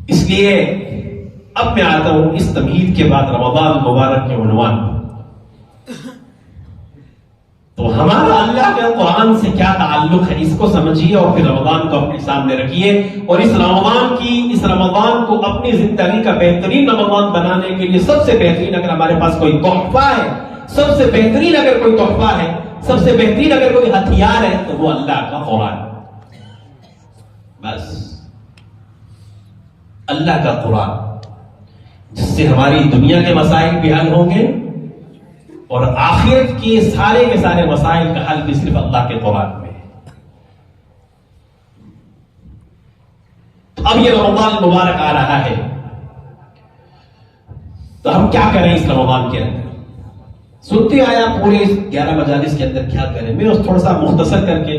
اس لیے اب میں آتا ہوں اس تمہید کے بعد رمضان المبارک کے عنوان پر۔ تو ہمارا اللہ کے قرآن سے کیا تعلق ہے، اس کو سمجھیے اور پھر رمضان کو اپنے سامنے رکھیے، اور اس رمضان کو اپنی زندگی کا بہترین رمضان بنانے کے لیے سب سے بہترین اگر ہمارے پاس کوئی تحفہ ہے، سب سے بہترین اگر کوئی تحفہ ہے، سب سے بہترین اگر کوئی ہتھیار ہے تو وہ اللہ کا قرآن۔ بس اللہ کا قرآن، جس سے ہماری دنیا کے مسائل بھی حل ہوں گے اور آخرت کے سارے مسائل کا حل بھی صرف اللہ کے قرآن میں ہے۔ تو اب یہ رمضان مبارک آ رہا ہے، تو ہم کیا کریں اس رمضان کے اندر؟ سنتے آیا پورے اس 11 مجالس کے اندر کیا کریں، میں اس تھوڑا سا مختصر کر کے،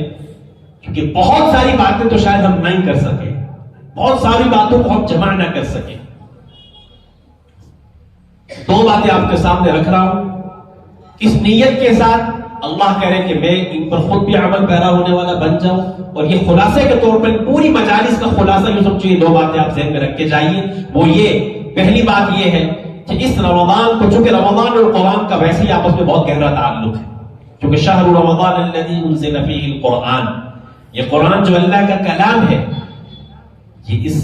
کیونکہ بہت ساری باتیں تو شاید ہم نہیں کر سکے، بہت ساری باتوں کو ہم جمع نہ کر سکے۔ 2 باتیں آپ کے سامنے رکھ رہا ہوں اس نیت کے ساتھ، اللہ کرے کہ میں ان پر خود بھی عمل پیرا ہونے والا بن جاؤں، اور یہ خلاصے کے طور پر پوری مجالس کا خلاصہ یوں سمجھو، یہ 2 باتیں آپ ذہن میں رکھ کے جائیے۔ وہ یہ، پہلی بات یہ ہے کہ اس رمضان کو، چونکہ رمضان اور قرآن کا ویسے ہی آپس میں بہت گہرا تعلق ہے، کیونکہ شہر رمضان الذی انزل فیہ القرآن، یہ قرآن جو اللہ کا کلام ہے، یہ اس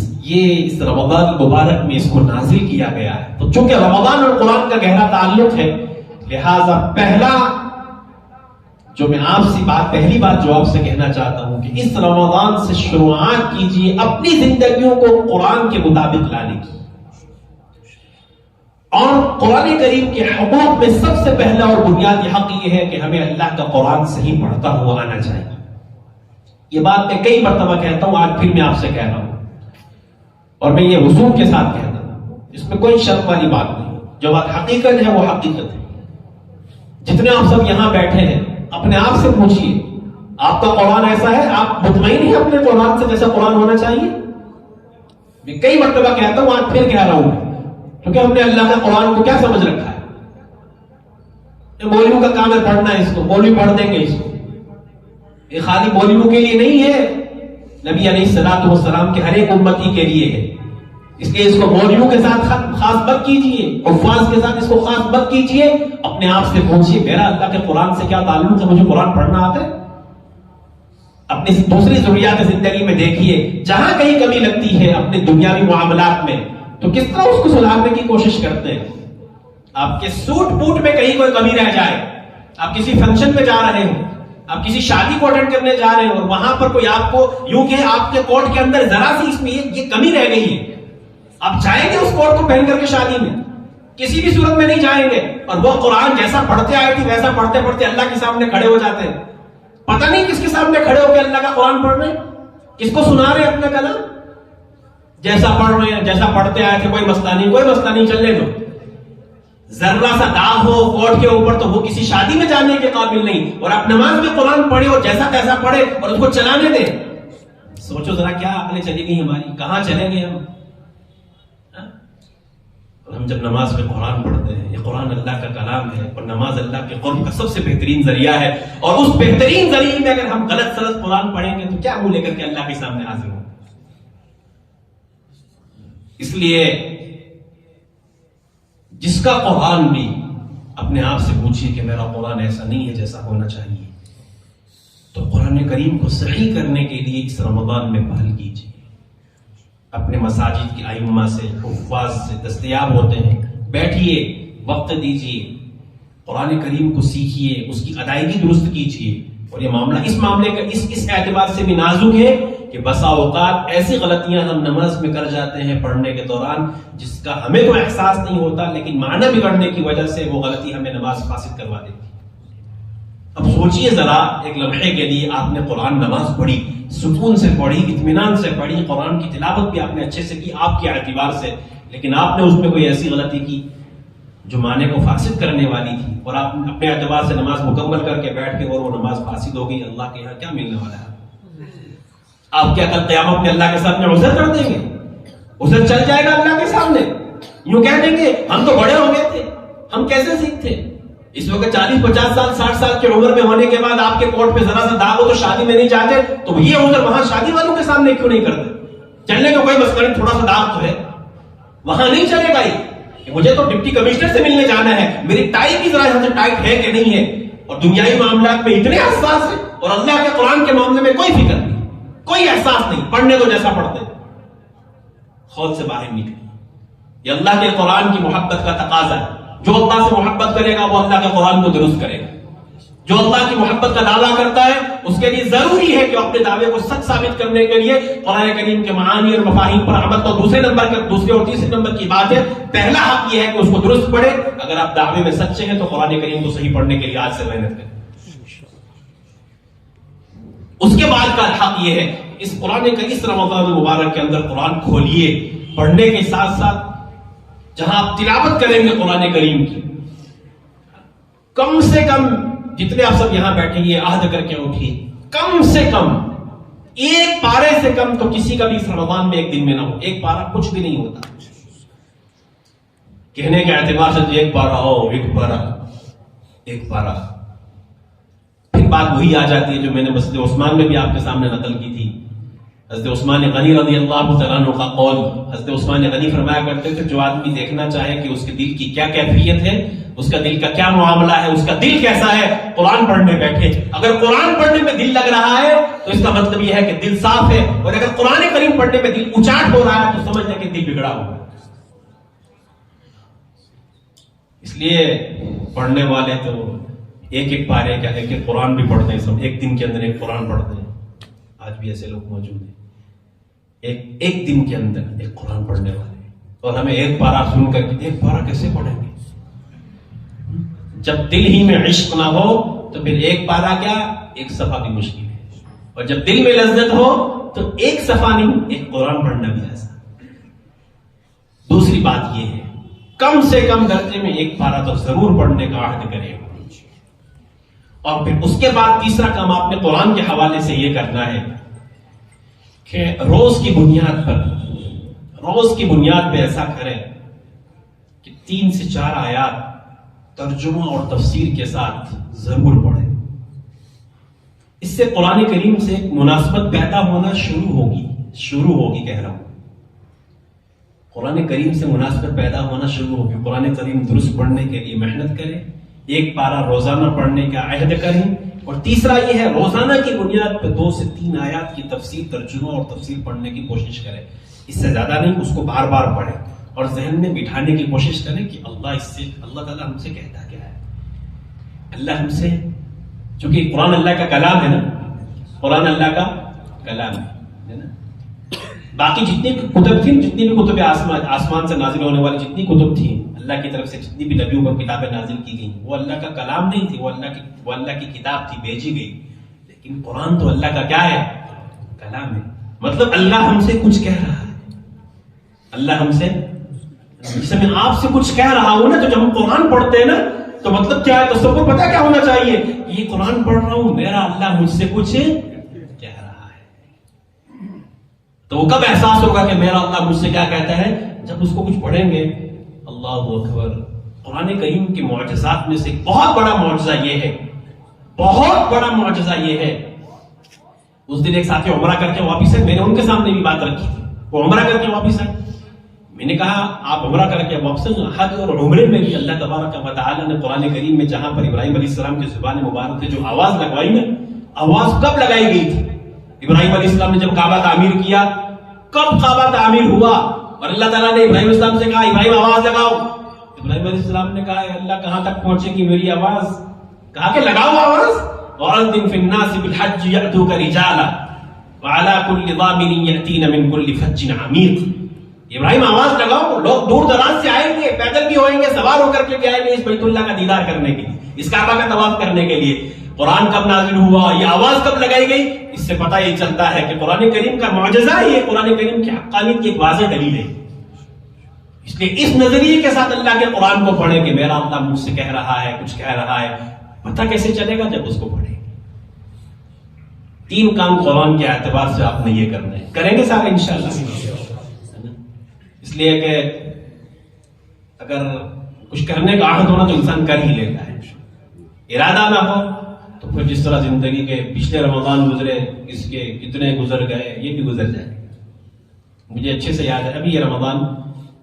رمضان مبارک میں اس کو نازل کیا گیا ہے۔ تو چونکہ رمضان اور قرآن کا گہرا تعلق ہے، لہذا پہلی بات جو آپ سے کہنا چاہتا ہوں کہ اس رمضان سے شروعات کیجیے اپنی زندگیوں کو قرآن کے مطابق لانے کی، اور قرآن کریم کے حقوق میں سب سے پہلا اور بنیادی حق یہ ہے کہ ہمیں اللہ کا قرآن صحیح پڑھتا ہوا آنا چاہیے۔ یہ بات میں کئی مرتبہ کہتا ہوں، آج پھر میں آپ سے کہہ رہا ہوں، اور میں یہ وضوح کے ساتھ کہتا ہوں، اس میں کوئی شرط والی بات نہیں، جو بات حقیقت ہے وہ حقیقت ہے۔ جتنے آپ سب یہاں بیٹھے ہیں اپنے آپ سے پوچھئے، آپ کا قرآن ایسا ہے؟ آپ مطمئن ہیں اپنے قرآن سے جیسا قرآن ہونا چاہیے؟ میں کئی مرتبہ کہتا ہوں، آج پھر کہہ رہا ہوں، کیونکہ ہم نے اللہ کا قرآن کو کیا سمجھ رکھا ہے؟ مولویوں کا کام ہے پڑھنا ہے، اس کو مولوی پڑھ دیں گے، اس کو یہ خالی مولویوں کے لیے نہیں ہے، نبی علیہ الصلوۃ والسلام کے ہر ایک امتی کے لیے ہے۔ اس لیے اس کو مولویوں کے ساتھ خاص مت کیجیے، حفاظ کے ساتھ اس کو خاص مت کیجیے، اپنے آپ سے پوچھیے میرا اللہ کے قرآن سے کیا تعلق ہے، مجھے قرآن پڑھنا آتا ہے؟ اپنی دوسری ضروریات زندگی میں دیکھیے، جہاں کہیں کمی لگتی ہے اپنے دنیاوی معاملات میں، تو کس طرح اس کو سدھارنے کی کوشش کرتے ہیں۔ آپ کے سوٹ بوٹ میں کہیں کوئی کمی رہ جائے، آپ کسی فنکشن میں جا رہے ہو، آپ کسی شادی کو اٹینڈ کرنے جا رہے ہو، اور وہاں پر کوئی آپ کو یوں کہ آپ کے کوٹ کے اندر ذرا سی اس میں یہ کمی رہ گئی ہے، آپ جائیں گے اس کوٹ کو پہن کر کے شادی میں؟ کسی بھی صورت میں نہیں جائیں گے، اور وہ قرآن جیسا پڑھتے آئے تھے ویسا پڑھتے پڑھتے اللہ کے سامنے کھڑے ہو جاتے ہیں، پتہ نہیں کس کے سامنے کھڑے ہو کے اللہ کا قرآن پڑھ رہے ہیں، کس کو سنا رہے ہیں اپنا کلام، جیسا پڑھ رہے ہیں جیسا پڑھتے آئے تھے، کوئی مسئلہ نہیں، کوئی مسئلہ نہیں، چلنے دو۔ ذرا سا داغ ہو کوٹ کے اوپر تو وہ کسی شادی میں جانے کے قابل نہیں، اور آپ نماز میں قرآن پڑھے اور جیسا تیسا پڑھے اور اس کو چلانے دیں۔ سوچو ذرا کیا عقلیں چلی گئی ہماری، کہاں چلیں گے ہم؟ ہم جب نماز میں قرآن پڑھتے ہیں، یہ قرآن اللہ کا کلام ہے، اور نماز اللہ کے قرب کا سب سے بہترین ذریعہ ہے، اور اس بہترین ذریعے میں اگر ہم غلط سلط قرآن پڑھیں گے تو کیا منہ لے کر کے اللہ کے سامنے حاضر ہوں؟ اس لیے جس کا قرآن بھی اپنے آپ سے پوچھیے کہ میرا قرآن ایسا نہیں ہے جیسا ہونا چاہیے، تو قرآن کریم کو صحیح کرنے کے لیے اس رمضان میں پہل کیجیے۔ اپنے مساجد کی ائمہ سے، حفاظ سے دستیاب ہوتے ہیں، بیٹھیے، وقت دیجیے، قرآن کریم کو سیکھیے، اس کی ادائیگی درست کیجیے۔ اور یہ معاملہ اس اعتبار سے بھی نازک ہے کہ بسا اوقات ایسی غلطیاں ہم نماز میں کر جاتے ہیں پڑھنے کے دوران جس کا ہمیں تو احساس نہیں ہوتا، لیکن معنی بگڑنے کی وجہ سے وہ غلطی ہمیں نماز فاسد کروا دیتی ہے۔ اب سوچئے ذرا ایک لمحے کے لیے، آپ نے قرآن نماز پڑھی، سکون سے پڑھی، اطمینان سے پڑھی، قرآن کی تلاوت بھی آپ نے اچھے سے کی آپ کے اعتبار سے، لیکن آپ نے اس میں کوئی ایسی غلطی کی جو معنی کو فاسد کرنے والی تھی، اور آپ اپنے اعتبار سے نماز مکمل کر کے بیٹھ کے اور وہ نماز فاسد ہو گئی، اللہ کے یہاں کیا ملنے والا ہے؟ آپ کیا کل قیامت میں اللہ کے سامنے عذر کر دیں گے؟ عذر چل جائے گا اللہ کے سامنے، یوں کہہ دیں گے ہم تو بڑے ہو گئے تھے، ہم کیسے سیکھتے؟ اس وقت 40-50 سال 60 سال کی عمر میں ہونے کے بعد آپ کے کوٹ پہ ذرا سا داغ ہو تو شادی میں نہیں جاتے، تو یہ عذر وہاں شادی والوں کے سامنے کیوں نہیں کرتے؟ چلنے کا کوئی مسئلہ نہیں، تھوڑا سا داغ تو ہے، وہاں نہیں چلے گا کہ مجھے تو ڈپٹی کمشنر سے ملنے جانا ہے، میری ٹائی کی ذرا یہاں سے ٹائٹ ہے کہ نہیں ہے، اور دنیائی معاملات میں اتنے حساس ہے اور اللہ کے قرآن کے معاملے میں کوئی فکر نہیں، کوئی احساس نہیں، پڑھنے تو جیسا پڑھتے، خود سے باہر نکلے. یہ اللہ کے قرآن کی محبت کا تقاضا ہے. جو اللہ سے محبت کرے گا وہ اللہ کے قرآن کو درست کرے گا. جو اللہ کی محبت کا دعویٰ کرتا ہے اس کے لیے ضروری ہے کہ اپنے دعوے کو سچ ثابت کرنے کے لیے قرآن کریم کے معانی اور مفاہیم پر عمل. تو دوسرے اور تیسرے نمبر کی بات ہے، پہلا حق یہ ہے کہ اس کو درست پڑھے. اگر آپ دعوے میں سچے ہیں تو قرآن کریم کو صحیح پڑھنے کے لیے آج سے محنت کریں. اس کے بعد کا حق یہ ہے اس قرآن کے اس رمضان المبارک کے اندر قرآن کھولیے، پڑھنے کے ساتھ ساتھ جہاں آپ تلاوت کریں گے قرآن کریم کی، کم سے کم جتنے آپ سب یہاں بیٹھے یہ عہد کر کے اٹھیے، کم سے کم ایک پارے سے کم تو کسی کا بھی اس رمضان میں ایک دن میں نہ ہو. ایک پارا کچھ بھی نہیں ہوتا. کہنے کے اعتبار سے ایک پارا ہو، ایک پارا پھر بات وہی آ جاتی ہے جو میں نے مسجد عثمان میں بھی آپ کے سامنے نقل کی تھی. حضرت عثمان غنی رضی اللہ تعالیٰ عنہ کا قول، حضرت عثمان غنی فرمایا کرتے تھے جو آدمی دیکھنا چاہے کہ اس کے دل کی کیا کیفیت ہے، اس کا دل کا کیا معاملہ ہے، اس کا دل کیسا ہے، قرآن پڑھنے بیٹھے. اگر قرآن پڑھنے میں دل لگ رہا ہے تو اس کا مطلب یہ ہے کہ دل صاف ہے، اور اگر قرآن کریم پڑھنے میں دل اچاٹ ہو رہا ہے تو سمجھ لیں کہ دل بگڑا ہوا ہے. اس لیے پڑھنے والے تو ایک ایک پارے کا ایک ایک قرآن بھی پڑھتے ہیں، سب ایک دن کے اندر ایک قرآن پڑھتے ہیں. آج بھی ایسے لوگ موجود ہیں ایک دن کے اندر ایک قرآن پڑھنے والے. اور ہمیں ایک پارا سن کر ایک پارا کیسے پڑھیں گے؟ جب دل ہی میں عشق نہ ہو تو پھر ایک پارا کیا ایک صفحہ بھی مشکل ہے، اور جب دل میں لذت ہو تو ایک صفحہ نہیں ایک قرآن پڑھنا بھی آسان. دوسری بات یہ ہے کم سے کم درجے میں ایک پارا تو ضرور پڑھنے کا عہد کرے. اور پھر اس کے بعد تیسرا کام آپ نے قرآن کے حوالے سے یہ کرنا ہے کہ روز کی بنیاد پہ ایسا کریں کہ 3 سے 4 آیات ترجمہ اور تفسیر کے ساتھ ضرور پڑھیں. اس سے قرآن کریم سے ایک مناسبت پیدا ہونا شروع ہوگی کہہ رہا ہوں. قرآن کریم سے مناسبت پیدا ہونا شروع ہوگی. قرآن کریم درست پڑھنے کے لیے محنت کریں، ایک پارا روزانہ پڑھنے کا عہد کریں. اور تیسرا یہ ہے روزانہ کی بنیاد پہ 2 سے 3 آیات کی تفسیر، ترجمہ اور تفسیر پڑھنے کی کوشش کریں. اس سے زیادہ نہیں، اس کو بار بار پڑھیں اور ذہن میں بٹھانے کی کوشش کریں کہ اللہ تعالیٰ ہم سے کہتا کیا ہے. اللہ ہم سے، چونکہ قرآن اللہ کا کلام ہے نا، قرآن اللہ کا کلام ہے نا. باقی جتنی کتب تھیں، جتنی بھی کتب آسمان سے نازل ہونے والی جتنی کتب تھیں اللہ کی طرف سے، جتنی بھی نبیوں پر کتابیں نازل کی گئیں، وہ اللہ کا کلام نہیں تھی، وہ اللہ کی کتاب تھی، بھیجی گئی. لیکن قرآن تو اللہ کا کیا ہے؟ کلام ہے. مطلب اللہ ہم سے کچھ کہہ رہا ہے. اللہ ہم سے، جیسے میں آپ سے کچھ کہہ رہا ہوں نا، تو جب ہم قرآن پڑھتے ہیں نا تو مطلب کیا ہے؟ تصور پتہ کیا ہونا چاہیے؟ یہ قرآن پڑھ رہا ہوں، میرا اللہ مجھ سے کچھ کہہ رہا ہے. تو وہ کب احساس ہوگا کہ میرا اللہ مجھ سے کیا کہتا ہے؟ جب اس کو کچھ پڑھیں گے. اللہ اکبر. قرآن کریم کے معجزات میں سے ایک بہت بڑا معجزہ یہ ہے. اس دن ایک ساتھی عمرہ کر کے واپس ہے، میں نے ان کے سامنے بھی بات رکھی تھی. وہ عمرہ کر کے واپس ہے، میں نے کہا آپ عمرہ کر کے واپس ہیں. حج اور عمرے میں بھی اللہ تبارک و تعالیٰ نے قرآن کریم میں جہاں پر ابراہیم علیہ السلام کی زبان مبارک سے جو آواز لگوائی نا، آواز کب لگائی گئی تھی؟ ابراہیم علیہ السلام نے جب کعبہ تعمیر کیا، کب کعبہ تعمیر ہوا اور اللہ تعالیٰ نے ابراہیم علیہ السلام سے کہا ابراہیم آواز لگاؤ. ابراہیم علیہ السلام نے کہا اللہ کہاں تک پہنچے گی میری آواز؟ کہا کہ لگاؤ آواز. وَأَذِّن فِي النَّاسِ بِالْحَجِّ يَأْتُوكَ رِجَالًا وَعَلَى كُلِّ ضَامِرٍ يَأْتِينَ مِنْ كُلِّ فَجٍّ عَمِيقٍ. ابراہیم آواز لگاؤ، لوگ دور دراز سے آئیں گے، پیدل بھی ہوئیں گے، سوار ہو کر کے آئیں گے اس بیت اللہ کا دیدار کرنے کے لیے، اس کعبہ کا طواف کرنے کے لیے. قرآن کب نازل ہوا، یہ آواز کب لگائی گئی؟ اس سے پتہ یہ چلتا ہے کہ قرآن کریم کا معجزہ ہے، یہ قرآن کریم کی حقانیت کی ایک واضح دلیل ہے. اس لیے اس نظریے کے ساتھ اللہ کے قرآن کو پڑھیں کہ میرا اللہ مجھ سے کہہ رہا ہے، کچھ کہہ رہا ہے. پتہ کیسے چلے گا؟ جب اس کو پڑھیں. 3 کام قرآن کے اعتبار سے آپ نے یہ کرنا ہے، کریں گے سارے انشاءاللہ. اس لیے کہ اگر کچھ کرنے کا عہد ہونا تو انسان کر ہی لیتا ہے، ارادہ نہ ہو تو پھر جس طرح زندگی کے پچھلے رمضان گزرے، اس کے کتنے گزر گئے، یہ بھی گزر جائے. مجھے اچھے سے یاد ہے ابھی یہ رمضان،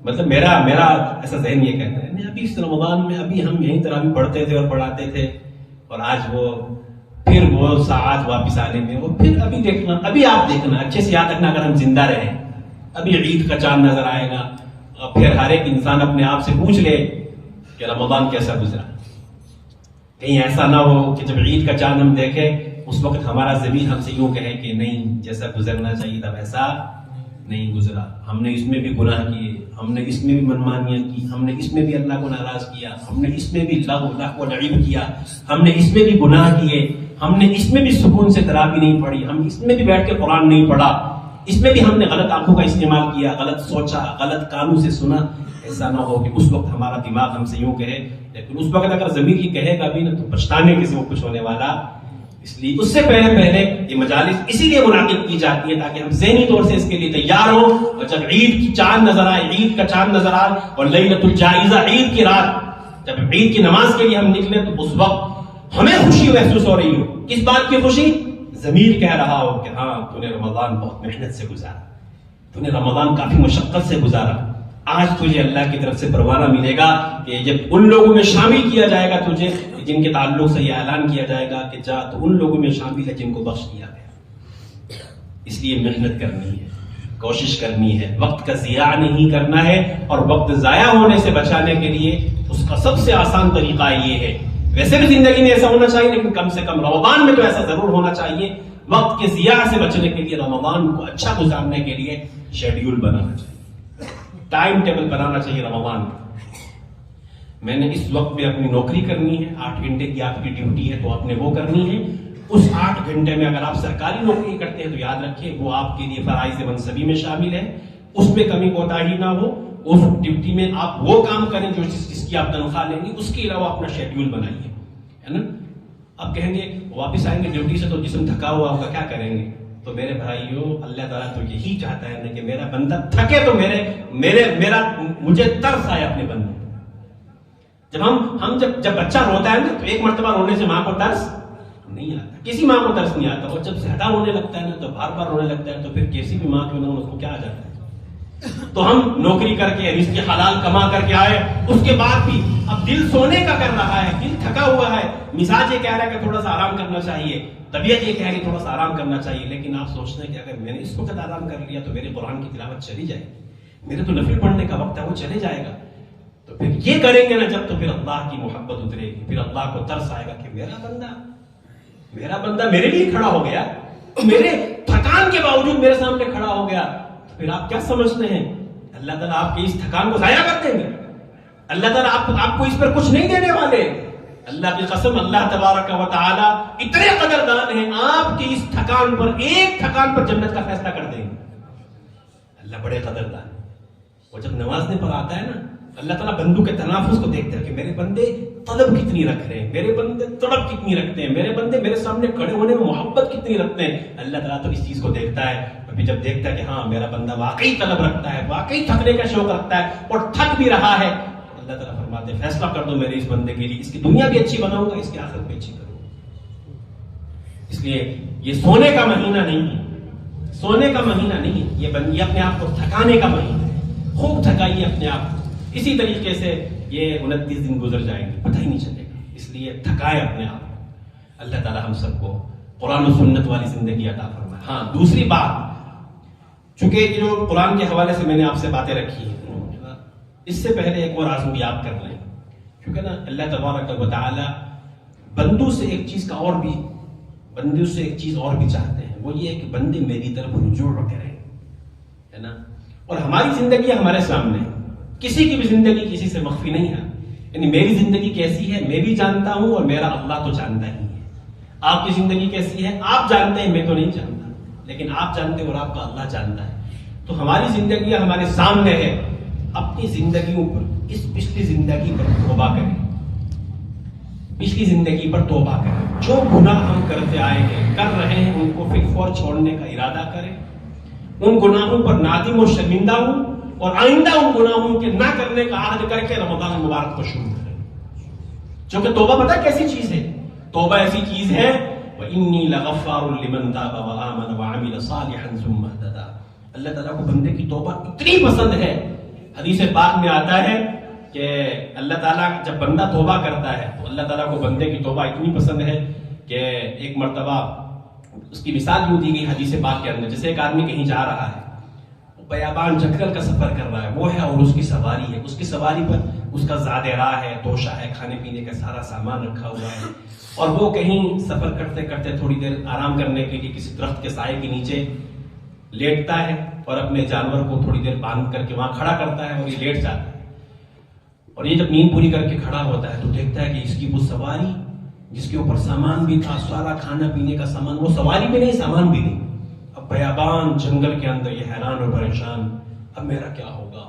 مطلب میرا ایسا ذہن یہ کہتا ہے ابھی اس رمضان میں ابھی ہم یہیں تراویح پڑھتے تھے اور پڑھاتے تھے، اور آج پھر وہ ساعات واپس آنے میں، اور پھر ابھی آپ دیکھنا اچھے سے یاد رکھنا، اگر ہم زندہ رہیں ابھی عید کا چاند نظر آئے گا، اور پھر ہر ایک انسان اپنے آپ سے پوچھ لے کہ رمضان کیسا گزرا. کہیں ایسا نہ ہو کہ جب عید کا چاند ہم دیکھیں اس وقت ہمارا ضمیر ہم سے یوں کہے کہ نہیں، جیسا گزرنا چاہیے تھا ویسا نہیں گزرا، ہم نے اس میں بھی گناہ کیے، ہم نے اس میں بھی منمانیاں کی، ہم نے اس میں بھی اللہ کو ناراض کیا، ہم نے اس میں بھی لغو و لعب کیا، ہم نے اس میں بھی گناہ کیے، ہم نے اس میں بھی سکون سے تراویح نہیں پڑھی، ہم اس میں بھی بیٹھ کے قرآن نہیں پڑھا، اس میں بھی ہم نے غلط آنکھوں کا استعمال کیا، غلط سوچا، غلط کانوں سے سنا. ایسا نہ ہو کہ اس وقت ہمارا دماغ ہم سے یوں کہے، لیکن اس وقت اگر ضمیر یہ کہے گا بھی نا تو پچھتانے کے سوا کچھ ہونے والا. اس لیے اس سے پہلے یہ مجالس اسی لیے منعقد کی جاتی ہے تاکہ ہم ذہنی طور سے اس کے لیے تیار ہوں، اور جب عید کی چاند نظر آئے، عید کا چاند نظر آئے اور لیلۃ الجائزہ عید کی رات جب عید کی نماز کے لیے ہم نکلے تو اس وقت ہمیں خوشی محسوس ہو رہی ہو. کس بات کی خوشی؟ ضمیر کہہ رہا ہو کہ ہاں تو نے رمضان بہت محنت سے گزارا، تو نے رمضان کافی مشقت سے گزارا، آج تجھے اللہ کی طرف سے پروانہ ملے گا کہ جب ان لوگوں میں شامل کیا جائے گا تجھے جن کے تعلق سے یہ اعلان کیا جائے گا کہ جا تو ان لوگوں میں شامل ہے جن کو بخش دیا گیا. اس لیے محنت کرنی ہے، کوشش کرنی ہے، وقت کا ضیاع نہیں کرنا ہے، اور وقت ضائع ہونے سے بچانے کے لیے اس کا سب سے آسان طریقہ یہ ہے. ویسے بھی زندگی میں ایسا ہونا چاہیے لیکن کم سے کم رمضان میں تو ایسا ضرور ہونا چاہیے. وقت کے ضیاع سے بچنے کے لیے، رمضان کو اچھا گزارنے کے لیے شیڈیول بنانا چاہیے، ٹائم ٹیبل بنانا چاہیے رمضان کا. میں نے اس وقت میں اپنی نوکری کرنی ہے، 8 گھنٹے کی آپ کی ڈیوٹی ہے تو آپ نے وہ کرنی ہے. اس 8 گھنٹے میں اگر آپ سرکاری نوکری کرتے ہیں تو یاد رکھیں وہ آپ کے لیے فرائض منصبی میں شامل ہے، اس میں کمی کوتاہی نہ ہو. اس ڈیوٹی میں آپ وہ کام کریں جو جس کی آپ تنخواہ لیں گے، اس کے علاوہ اپنا شیڈیول بنائیے، ہے نا. اب کہیں گے واپس آئیں گے ڈیوٹی سے تو جسم تھکا ہوا ہوگا، کیا کریں گے؟ تو میرے بھائیوں، اللہ تعالیٰ تو یہی چاہتا ہے کہ میرا بندہ تھکے تو مجھے ترس آئے اپنے بندے. جب بچہ روتا ہے نا تو ایک مرتبہ رونے سے ماں کو ترس نہیں آتا، کسی ماں کو ترس نہیں آتا، اور جب زیادہ رونے لگتا ہے نا تو بار بار رونے لگتا ہے تو پھر کیسی بھی ماں کیوں نہ اس کو کیا آ جاتا ہے. تو ہم نوکری کر کے رزق حلال کما کر کے آئے، اس کے بعد بھی اب دل سونے کا کر رہا ہے، دل تھکا ہوا ہے، مزاج یہ کہہ رہا ہے کہ تھوڑا سا آرام کرنا چاہیے، طبیعت یہ کہہ رہی ہے تھوڑا سا آرام کرنا چاہیے، لیکن آپ سوچتے ہیں کہ اگر میں نے اس وقت آرام کر لیا تو میرے قرآن کی تلاوت چلی جائے گی، میرے تو نفل پڑھنے کا وقت ہے وہ چلے جائے گا. تو پھر یہ کریں گے نا جب تو پھر اللہ کی محبت اترے گی، پھر اللہ کو ترس آئے گا کہ میرا بندہ میرے لیے کھڑا ہو گیا، میرے تھکان کے باوجود میرے سامنے کھڑا ہو گیا. تو پھر آپ کیا سمجھتے ہیں اللہ تعالیٰ آپ کی اس تھکان کو ضائع کر دیں گے؟ اللہ تعالیٰ آپ کو اس پر کچھ نہیں دینے والے. اللہ کی قسم، اللہ تبارک و تعالی اتنے قدردان ہیں، آپ کی اس تھکان پر، ایک تھکان پر جنت کا فیصلہ کر دیں گے. اللہ بڑے قدردان ہے. وہ جب نمازنے پر آتا ہے نا، اللہ تعالیٰ بندوں کے تنافس کو دیکھتا ہے کہ میرے بندے طلب کتنی رکھ رہے ہیں، میرے بندے طلب کتنی رکھتے ہیں، میرے بندے میرے سامنے کھڑے ہونے میں محبت کتنی رکھتے ہیں. اللہ تعالیٰ تو اس چیز کو دیکھتا ہے. ابھی جب دیکھتا ہے کہ ہاں میرا بندہ واقعی طلب رکھتا ہے، واقعی تھکنے کا شوق رکھتا ہے اور تھک بھی رہا ہے، اللہ تعالیٰ فرماتے ہیں فیصلہ کر دو میرے اس بندے کے لیے، اس کی دنیا بھی اچھی بناؤں گا، اس کی آخرت بھی اچھی کروں گا. اس لیے یہ سونے کا مہینہ نہیں ہے، سونے کا مہینہ نہیں ہے، یہ اپنے آپ کو تھکانے کا مہینہ ہے. خوب تھکائیے اپنے آپ کو. اسی طریقے سے یہ 29 دن گزر جائیں گے، پتہ ہی نہیں چلے گا. اس لیے تھکائے اپنے آپ کو. اللہ تعالیٰ ہم سب کو قرآن و سنت والی زندگی عطا فرمائے. ہاں دوسری بات، چونکہ جو قرآن کے حوالے سے میں نے آپ سے باتیں رکھی ہیں، اس سے پہلے ایک اور آزم بھی آپ کر لیں، کیونکہ نا اللہ تبارک و تعالی بندوں سے ایک چیز اور بھی چاہتے ہیں، وہ یہ ہے کہ بندے میری طرف رجوع کریں، ہے نا. اور ہماری زندگی ہمارے سامنے، کسی کی بھی زندگی کسی سے مخفی نہیں ہے. یعنی میری زندگی کیسی ہے میں بھی جانتا ہوں اور میرا اللہ تو جانتا ہی ہے. آپ کی زندگی کیسی ہے آپ جانتے ہیں، میں تو نہیں جانتا، لیکن آپ جانتے ہیں اور آپ کا اللہ جانتا ہے. تو ہماری زندگی ہمارے سامنے ہے. اپنی زندگیوں پر، اس پچھلی زندگی پر توبہ کریں، پچھلی زندگی پر توبہ کریں. جو گناہ ہم کرتے آئے ہیں، کر رہے ہیں، ان کو فی الفور چھوڑنے کا ارادہ کریں. ان گناہوں پر نادم و شرمندہ ہوں اور آئندہ ان گناہوں کے نہ کرنے کا عہد کر کے رمضان مبارک کو شروع کریں. چونکہ توبہ پتہ کیسی چیز ہے؟ توبہ ایسی چیز ہے وَإِنِّي لَغَفَّارٌ لِمَن تَابَ وَآمَنَ وَعَمِلَ صَالِحًا ثُمَّ اهْتَدَىٰ. اللہ تعالیٰ کو بندے کی توبہ اتنی پسند ہے، حدیث پاک میں آتا ہے کہ اللہ تعالیٰ جب بندہ توبہ کرتا ہے تو اللہ تعالیٰ کو بندے کی توبہ اتنی پسند ہے کہ ایک مرتبہ اس کی مثال یوں دی گئی حدیث پاک کے اندر، جیسے ایک آدمی کہیں جا رہا ہے، بیابان جنگل کا سفر کر رہا ہے، وہ ہے اور اس کی سواری ہے، اس کی سواری پر اس کا زاد راہ ہے، توشہ ہے، کھانے پینے کا سارا سامان رکھا ہوا ہے، اور وہ کہیں سفر کرتے کرتے تھوڑی دیر آرام کرنے کے لیے کسی درخت کے سائے کے نیچے لیٹتا ہے اور اپنے جانور کو تھوڑی دیر باندھ کر کے وہاں کھڑا کرتا ہے اور یہ لیٹ جاتا ہے، اور یہ جب نیند پوری کر کے کھڑا ہوتا ہے تو دیکھتا ہے کہ اس کی وہ سواری جس کے اوپر سامان بھی تھا، سارا کھانا پینے کا سامان، وہ سواری بھی نہیں، سامان بھی نہیں، اب بیابان جنگل کے اندر یہ حیران اور پریشان، اب میرا کیا ہوگا،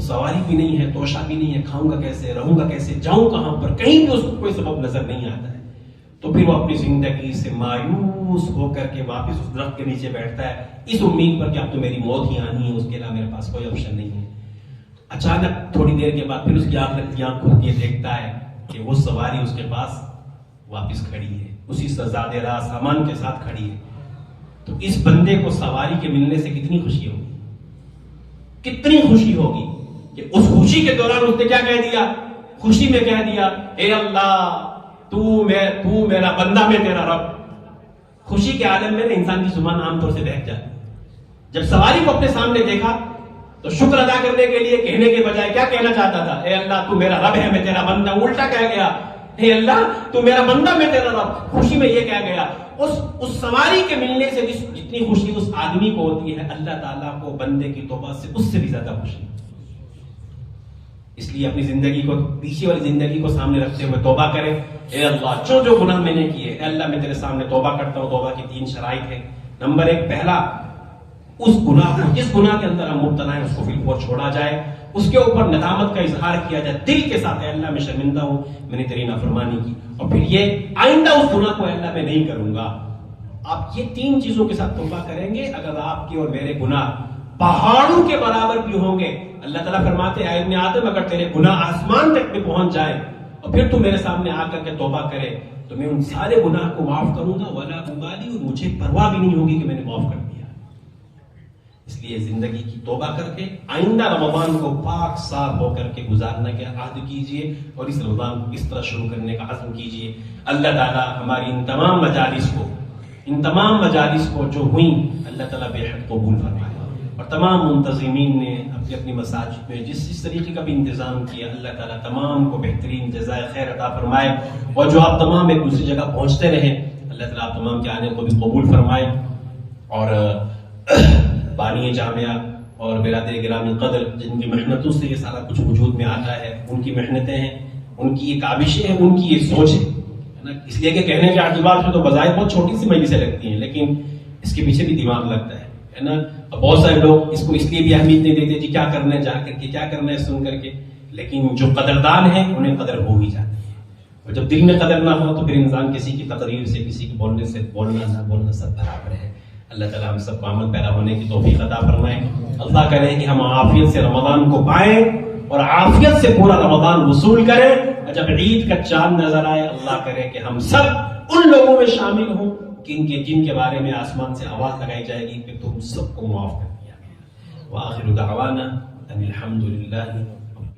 سواری بھی نہیں ہے، توشہ بھی نہیں ہے، کھاؤں گا کیسے، رہوں گا کیسے، جاؤں کہاں پر، کہیں بھی اس کو کوئی سبب نظر نہیں آتا ہے، تو پھر وہ اپنی زندگی سے مایوس ہو کر کے واپس اس درخت کے نیچے بیٹھتا ہے، اس امید پر کہ اب تو میری موت ہی آنی ہے، اس کے علاوہ میرے پاس کوئی آپشن نہیں ہے۔ اچانک تھوڑی دیر کے بعد پھر اس کی آنکھ لگتی، آنکھ کھلتی ہے، دیکھتا ہے کہ وہ سواری اس کے پاس واپس کھڑی ہے، اسی زاد راہ سامان کے ساتھ کھڑی ہے۔ تو اس بندے کو سواری کے ملنے سے کتنی خوشی ہوگی، کتنی خوشی ہوگی کہ اس خوشی کے دوران اس نے کیا کہہ دیا، خوشی میں کہہ دیا، اے اللہ تو میرا بندہ، میں تیرا رب۔ خوشی کے عالم میں انسان کی زبان عام طور سے بہک جاتی ہے۔ جب سواری کو اپنے سامنے دیکھا تو شکر ادا کرنے کے لیے کہنے کے بجائے کیا کہنا چاہتا تھا، اے اللہ تو میرا رب ہے، میں تیرا بندہ، الٹا کہہ گیا، اے اللہ تو میرا بندہ، میں تیرا رب۔ خوشی میں یہ کہہ گیا۔ اس سواری کے ملنے سے جتنی خوشی اس آدمی کو ہوتی ہے، اللہ تعالیٰ کو بندے کی توبہ سے اس سے بھی زیادہ خوشی۔ اس لیے اپنی زندگی کو، پیچھے والی زندگی کو سامنے رکھتے ہوئے توبہ کریں، اے اللہ جو گناہ میں نے کیے، اے اللہ میں تیرے سامنے توبہ کرتا ہوں۔ توبہ کی 3 شرائط ہیں۔ نمبر 1، پہلا، اس گناہ کو، جس گناہ کے اندر ہم مبتلا ہیں، اس کو بالکل چھوڑا جائے، اس کے اوپر ندامت کا اظہار کیا جائے دل کے ساتھ، اے اللہ میں شرمندہ ہوں، میں نے تیری نافرمانی کی، اور پھر یہ آئندہ اس گناہ کو اے اللہ میں نہیں کروں گا۔ آپ یہ 3 چیزوں کے ساتھ توبہ کریں گے، اگر آپ کے اور میرے گناہ پہاڑوں کے برابر بھی ہوں گے، اللہ تعالیٰ فرماتے ہیں اے ابن آدم، اگر تیرے گناہ آسمان تک بھی پہنچ جائے اور پھر تو میرے سامنے آ کر کے توبہ کرے تو میں ان سارے گناہ کو معاف کروں گا، ولا ابالی، اور مجھے پرواہ بھی نہیں ہوگی کہ میں نے معاف کر دیا۔ اس لیے زندگی کی توبہ کر کے آئندہ رمضان کو پاک صاف ہو کر کے گزارنے کا عہد کیجئے، اور اس رمضان کو اس طرح شروع کرنے کا عزم کیجئے۔ اللہ تعالیٰ ہماری ان تمام مجالس کو جو ہوئیں، اللہ تعالیٰ بے حد قبول فرمائے، اور تمام منتظمین نے اپنی اپنی مساجد میں جس طریقے کا بھی انتظام کیا، اللہ تعالیٰ تمام کو بہترین جزائے خیر عطا فرمائے، اور جو آپ تمام ایک دوسری جگہ پہنچتے رہیں، اللہ تعالیٰ آپ تمام کے آنے کو بھی قبول فرمائے، اور بانی جامعہ اور برادر گرامی قدر جن کی محنتوں سے یہ سارا کچھ وجود میں آتا ہے، ان کی محنتیں ہیں، ان کی یہ کاوشیں ہیں، ان کی یہ سوچ ہے نا، اس لیے کہ کہنے کے اعتبار سے تو بظاہر بہت چھوٹی سی مجلسیں لگتی ہیں، لیکن اس کے پیچھے بھی دماغ لگتا ہے نا۔ بہت سارے لوگ اس کو اس لیے بھی اہمیت نہیں دیتے، جی کیا کرنا ہے جا کر کے، کیا کرنا ہے سن کر کے، لیکن جو قدردان ہیں انہیں قدر ہو ہی جاتی ہے، اور جب دل میں قدر نہ ہو تو پھر انسان کسی کی تقریر سے، کسی کے بولنے سے، بولنا نہ بولنا سب برابر ہے۔ اللہ تعالیٰ ہم سب کو عمل پیرا ہونے کی توفیق عطا فرمائے۔ اللہ کرے کہ ہم عافیت سے رمضان کو پائیں اور عافیت سے پورا رمضان وصول کریں، اور جب عید کا چاند نظر آئے، اللہ کرے کہ ہم سب ان لوگوں میں شامل ہوں جن کے بارے میں آسمان سے آواز لگائی جائے گی کہ تم سب کو معاف کر دیا گیا۔ وآخر دعوانا ان الحمد للہ